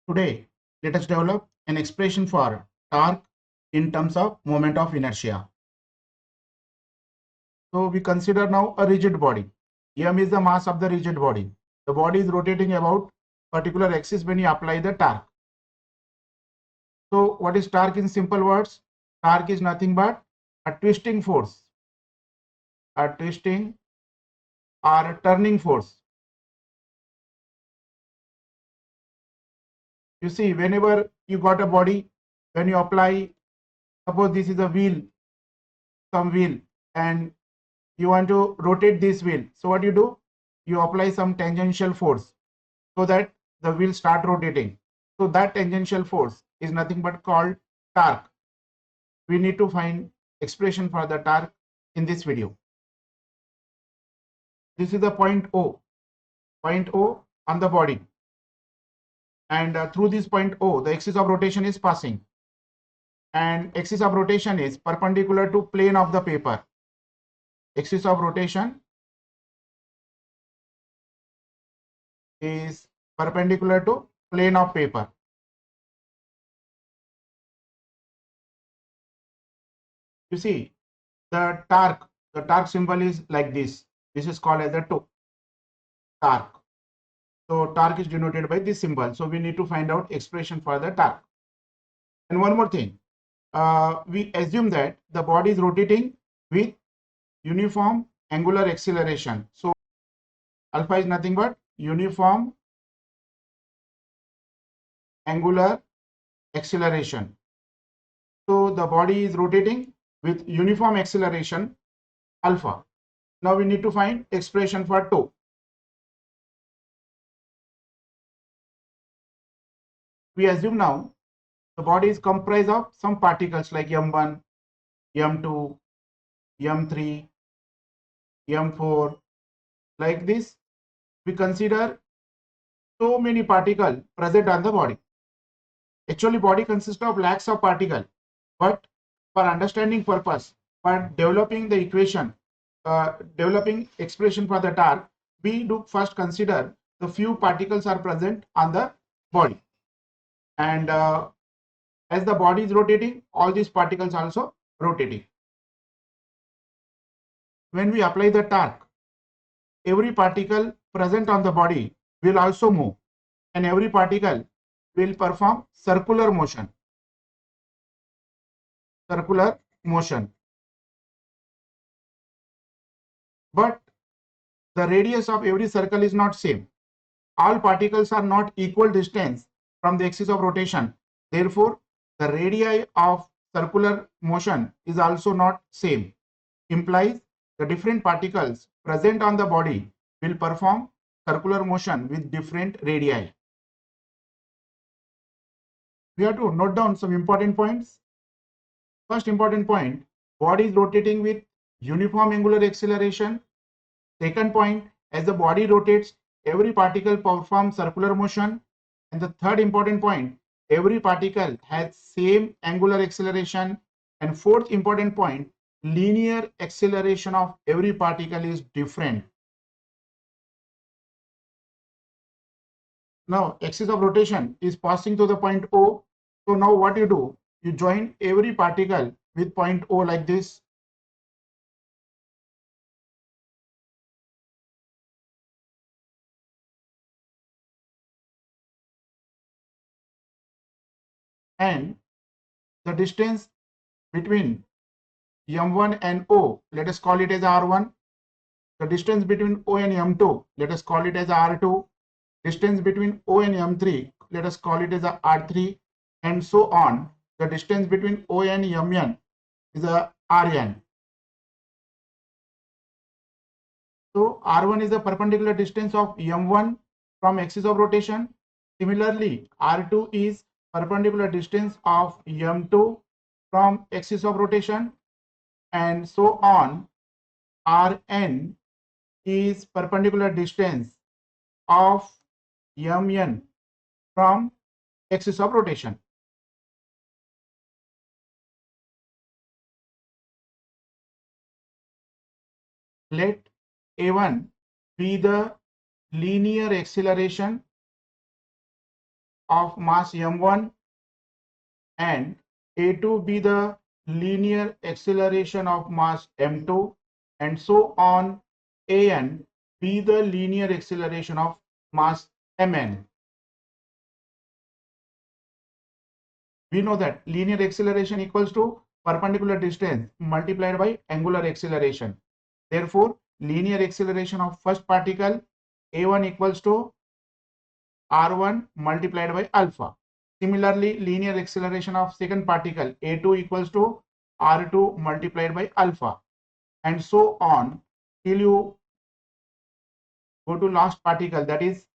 Today, let us develop an expression for torque in terms of moment of inertia. So we consider now a rigid body. M is the mass of the rigid body. The body is rotating about particular axis when you apply the torque. So what is torque in simple words? Torque is nothing but a twisting force, a twisting or a turning force. You see, whenever you got a body, when you apply, suppose this is a wheel, some wheel, and you want to rotate this wheel. So what you do? You apply some tangential force so that the wheel start rotating. So that tangential force is nothing but called torque. We need to find expression for the torque in this video. This is the point O on the body. And through this point O, the axis of rotation is passing. And axis of rotation is perpendicular to plane of the paper. Axis of rotation is perpendicular to plane of paper. You see, the torque symbol is like this. This is called as the torque. So torque is denoted by this symbol. So we need to find out expression for the torque. And one more thing, we assume that the body is rotating with uniform angular acceleration. So alpha is nothing but uniform angular acceleration. So the body is rotating with uniform acceleration alpha. Now we need to find expression for tau. We assume now the body is comprised of some particles like M1, M2, M3, M4. Like this, we consider so many particles present on the body. Actually, body consists of lakhs of particles, but for understanding purpose, for developing the equation, developing expression for the torque, we do first consider the few particles are present on the body. And as the body is rotating, all these particles also rotating. When we apply the torque, every particle present on the body will also move, and every particle will perform circular motion. Circular motion. But the radius of every circle is not same. All particles are not equal distance from the axis of rotation. Therefore, the radii of circular motion is also not same. Implies the different particles present on the body will perform circular motion with different radii. We have to note down some important points. First important point, body is rotating with uniform angular acceleration. Second point, as the body rotates, every particle performs circular motion. And the third important point, every particle has same angular acceleration. And fourth important point, linear acceleration of every particle is different. Now, axis of rotation is passing to the point O. So now what you do, you join every particle with point O like this. And the distance between M1 and O, let us call it as R1. The distance between O and M2, let us call it as R2. Distance between O and M3, let us call it as R3, and so on. The distance between O and Mn is Rn. So R1 is the perpendicular distance of M1 from axis of rotation. Similarly, R2 is perpendicular distance of M2 from axis of rotation, and so on. Rn is perpendicular distance of Mn from axis of rotation. Let A1 be the linear acceleration of mass m1 and a2 be the linear acceleration of mass m2 and so on an be the linear acceleration of mass mn. We know that linear acceleration equals to perpendicular distance multiplied by angular acceleration. Therefore, linear acceleration of first particle a1 equals to r1 multiplied by alpha. Similarly, linear acceleration of second particle a2 equals to r2 multiplied by alpha, and so on till you go to last particle, that is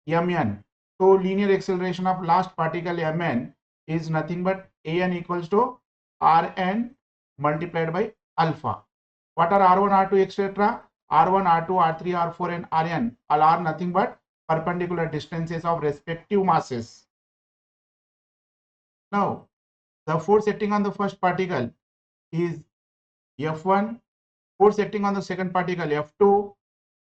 mn. So linear acceleration of last particle mn is nothing but an equals to rn multiplied by alpha. What are r1, r2, etc.? r1, r2, r3, r4 and rn all are nothing but perpendicular distances of respective masses. Now, the force acting on the first particle is F1, force acting on the second particle F2,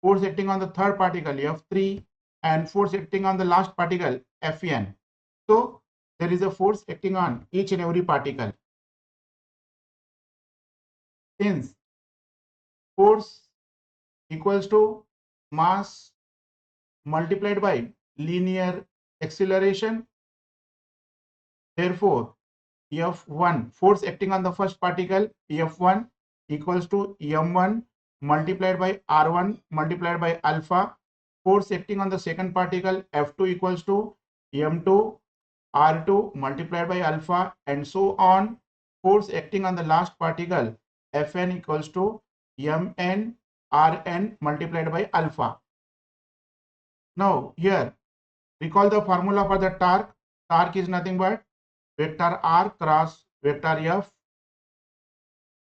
force acting on the third particle F3, and force acting on the last particle Fn. So there is a force acting on each and every particle. Since force equals to mass multiplied by linear acceleration, therefore F1, force acting on the first particle F1 equals to m1 multiplied by r1 multiplied by alpha. Force acting on the second particle F2 equals to m2 r2 multiplied by alpha, and so on. Force acting on the last particle Fn equals to mn rn multiplied by alpha. Now here recall the formula for the torque. Torque is nothing but vector r cross vector f.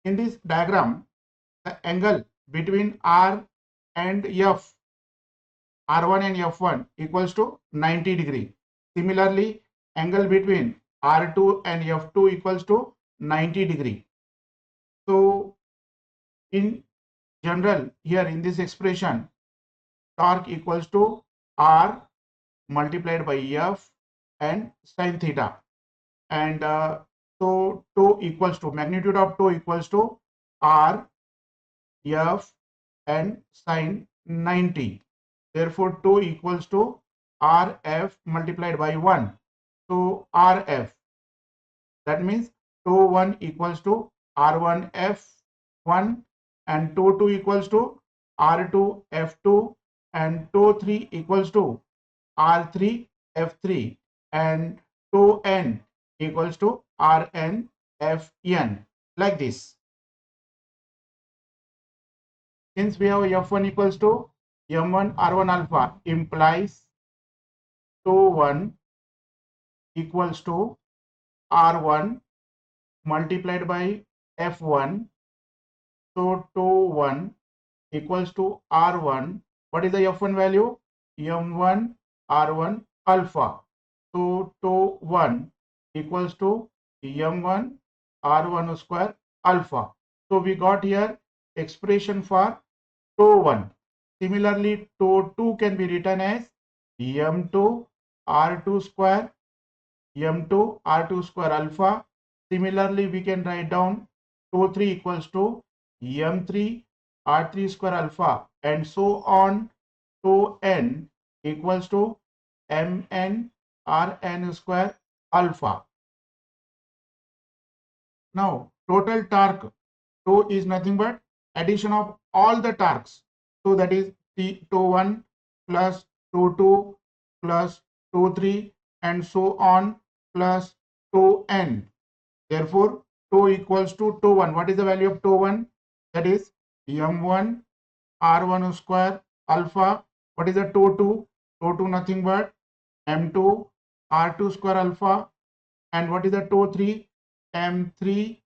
In this diagram, the angle between r and f, r1 and f1 equals to 90 degree. Similarly, angle between r2 and f2 equals to 90 degree. So in general, here in this expression, torque equals to r multiplied by f and sine theta, and so tau equals to magnitude of tau equals to r f and sine 90. Therefore tau equals to rf multiplied by 1. So rf, that means tau 1 equals to r1 f1 and tau 2 equals to r2 f2 and tau 3 equals to r3 f3 and tau n equals to rn fn, like this. Since we have f1 equals to m1 r1 alpha, implies tau 1 equals to r1 multiplied by f1. So tau 1 equals to r1. What is the f1 value? m1 r1 alpha. So tau 1 equals to m1 r1 square alpha. So we got here expression for tau 1. Similarly, tau 2 can be written as m2 r2 square m2 r2 square alpha. Similarly, we can write down tau 3 equals to m3 r3 square alpha, and so on. Tau n equals to mn rn square alpha. Now total torque, tau is nothing but addition of all the torques. So that is tau 1 plus tau 2 plus tau 3 and so on plus tau n. Therefore tau equals to tau 1. What is the value of tau 1? That is m1 r1 square alpha. What is the tau 2? Tau 2 nothing but m2 r2 square alpha. And what is the tau 3? m3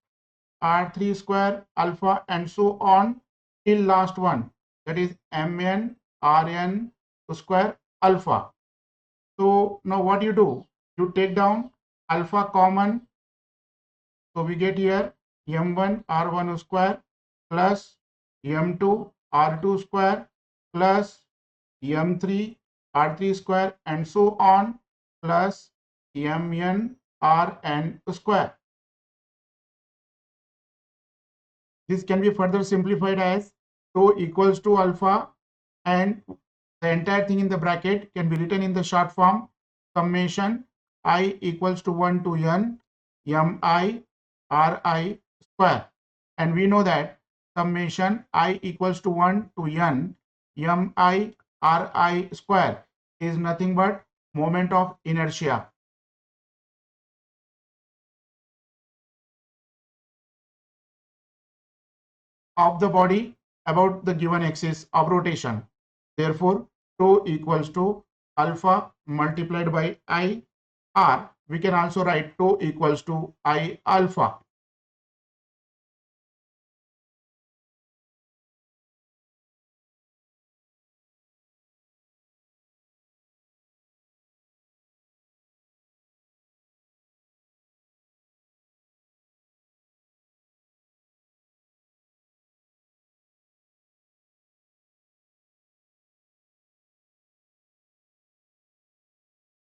r3 square alpha, and so on till last one, that is mn rn square alpha. So now what you do? You take down alpha common. So we get here m1 r1 square plus m2 r2 square plus m3 r3 square and so on plus mn rn square. This can be further simplified as tau equals to alpha, and the entire thing in the bracket can be written in the short form summation I equals to 1 to n mi ri square. And we know that summation I equals to 1 to n mi ri square is nothing but moment of inertia of the body about the given axis of rotation. Therefore, tau equals to alpha multiplied by I r. We can also write tau equals to I alpha.